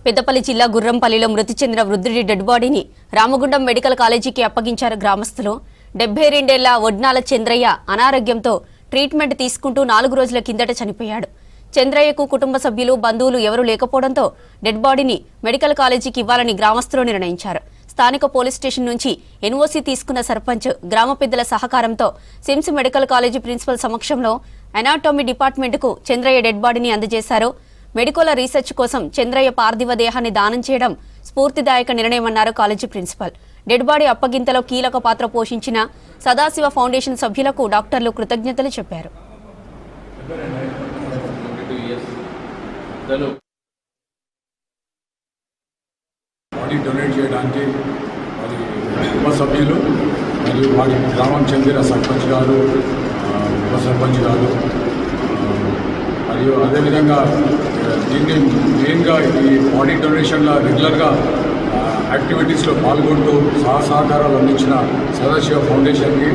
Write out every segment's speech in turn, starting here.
పెద్దపల్లి జిల్లా గుర్రంపల్లిలో మృతి చెందిన వృద్ధుడి డెడ్ బాడీని రామగుండం మెడికల్ కాలేజీకి అప్పగించారు గ్రామస్తులు. 72 ఏళ్ల వడ్నాల చంద్రయ్య అనారోగ్యంతో ట్రీట్మెంట్ తీసుకుంటూ 4 రోజుల కిందట చనిపోయాడు. చంద్రయ్యకు కుటుంబ సభ్యులు, బంధువులు ఎవరూ లేకపోవడంతో డెడ్ బాడీని మెడికల్ కాలేజీకి ఇవ్వాలని గ్రామస్తులు నిర్ణయించారు. స్థానిక పోలీస్ స్టేషన్ నుంచి ఎన్ఓసీ తీసుకున్న సర్పంచ్, గ్రామ పెద్దల సహకారంతో సిమ్స్ మెడికల్ కాలేజీ ప్రిన్సిపల్ సమక్షంలో అనాటమీ డిపార్ట్మెంట్కు చంద్రయ్య డెడ్ బాడీని అందజేశారు. మెడికల్ రీసెర్చ్ కోసం చంద్రయ్య పార్థివ దేహాన్ని దానం చేయడం స్ఫూర్తిదాయక నిర్ణయమన్నారు కాలేజీ ప్రిన్సిపల్. డెడ్ బాడీ అప్పగింతలో కీలక పాత్ర పోషించిన సదాశివ ఫౌండేషన్ సభ్యులకు డాక్టర్లు కృతజ్ఞతలు చెప్పారు. బాడీ డొనేట్ చేయడానికి వారి ఉప సభ్యులు మరియు వారి గ్రామం చెందిన సర్పంచ్ గారు, ఉప సర్పంచ్ గారు మరియు అదేవిధంగా దీన్ని మెయిన్గా ఈ బాడీ డొనేషన్లో రెగ్యులర్గా యాక్టివిటీస్లో పాల్గొంటూ సహకారాలు అందించిన సదాశివ ఫౌండేషన్కి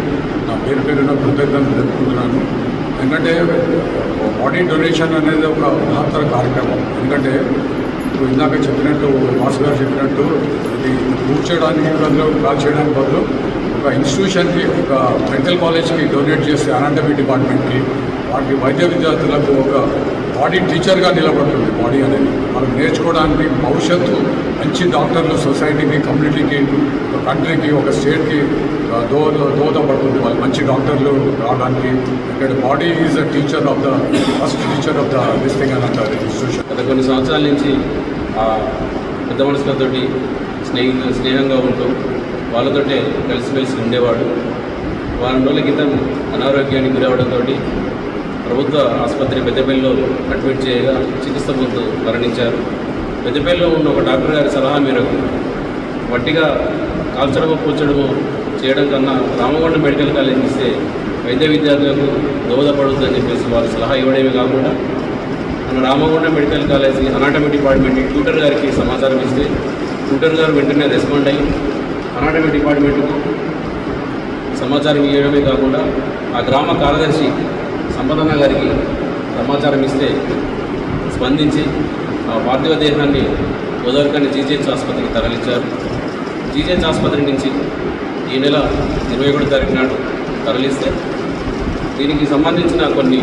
నా పేరున కృతజ్ఞతలు తెలుపుకుంటున్నాను. ఎందుకంటే బాడీ డొనేషన్ అనేది ఒక మహత్తర కార్యక్రమం. ఎందుకంటే ఇప్పుడు ఇందాక చెప్పినట్టు, వాసు గారు చెప్పినట్టు, ఇది ప్రూవ్ చేయడానికి బదులు, కాల్ చేయడానికి బదులు ఒక ఇన్స్టిట్యూషన్కి, ఒక మెడికల్ కాలేజ్కి డొనేట్ చేస్తే అనాటమీ డిపార్ట్మెంట్కి, వాటి వైద్య విద్యార్థులకు ఒక బాడీ టీచర్గా నిలబడుతుంది. బాడీ అనేది వాళ్ళకి నేర్చుకోవడానికి, భవిష్యత్తు మంచి డాక్టర్లు సొసైటీకి, కమ్యూనిటీకి, ఒక కంట్రీకి, ఒక స్టేట్కి దోహదపడుతుంది. వాళ్ళు మంచి డాక్టర్లు రావడానికి. ఇక్కడ body is a teacher of the first teacher of the this thing అని అంటారు ఇన్స్టిట్యూషన్. గత కొన్ని సంవత్సరాల నుంచి పెద్ద మనుషులతోటి స్నేహంగా ఉంటూ వాళ్ళతోటే కలిసిమెలిసి ఉండేవాడు. వారం రోజుల క్రితం అనారోగ్యానికి గురవడంతో ప్రభుత్వ ఆసుపత్రి పెద్దపల్లిలో అడ్మిట్ చేయగా చికిత్స పొందుతూ మరణించారు. పెద్దపల్లిలో ఉన్న ఒక డాక్టర్ గారి సలహా మేరకు వట్టిగా కాల్చడము, కూర్చడము చేయడం కన్నా రామగుండం మెడికల్ కాలేజ్ ఇస్తే వైద్య విద్యార్థులకు దోహదపడుతుందని చెప్పేసి వారి సలహా ఇవ్వడమే కాకుండా మన Ramagundam medical college anatomy department tutor గారికి సమాచారం ఇస్తే ట్యూటర్ గారు వెంటనే రెస్పాండ్ అయ్యి అనాటమీ డిపార్ట్మెంట్కు సమాచారం ఇవ్వడమే కాకుండా ఆ గ్రామ కార్యదర్శి సంపదన్న గారికి సమాచారం ఇస్తే స్పందించి ఆ పార్థివ దేహాన్ని గోదావరికని జీజీహెచ్ ఆసుపత్రికి తరలించారు. జీజీహెచ్ ఆసుపత్రి నుంచి ఈ నెల 21 తారీఖు నాడు తరలిస్తే దీనికి సంబంధించిన కొన్ని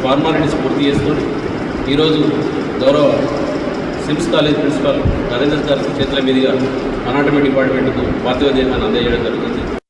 ఫార్మాలిటీస్ పూర్తి చేసుకొని ఈరోజు గౌరవ సిమ్స్ కాలేజ్ ప్రిన్సిపాల్ నరేందర్ గారి చేతుల మీదుగా అనాటమీ డిపార్ట్మెంట్కు పార్థివ దేహాన్ని అందజేయడం జరుగుతుంది.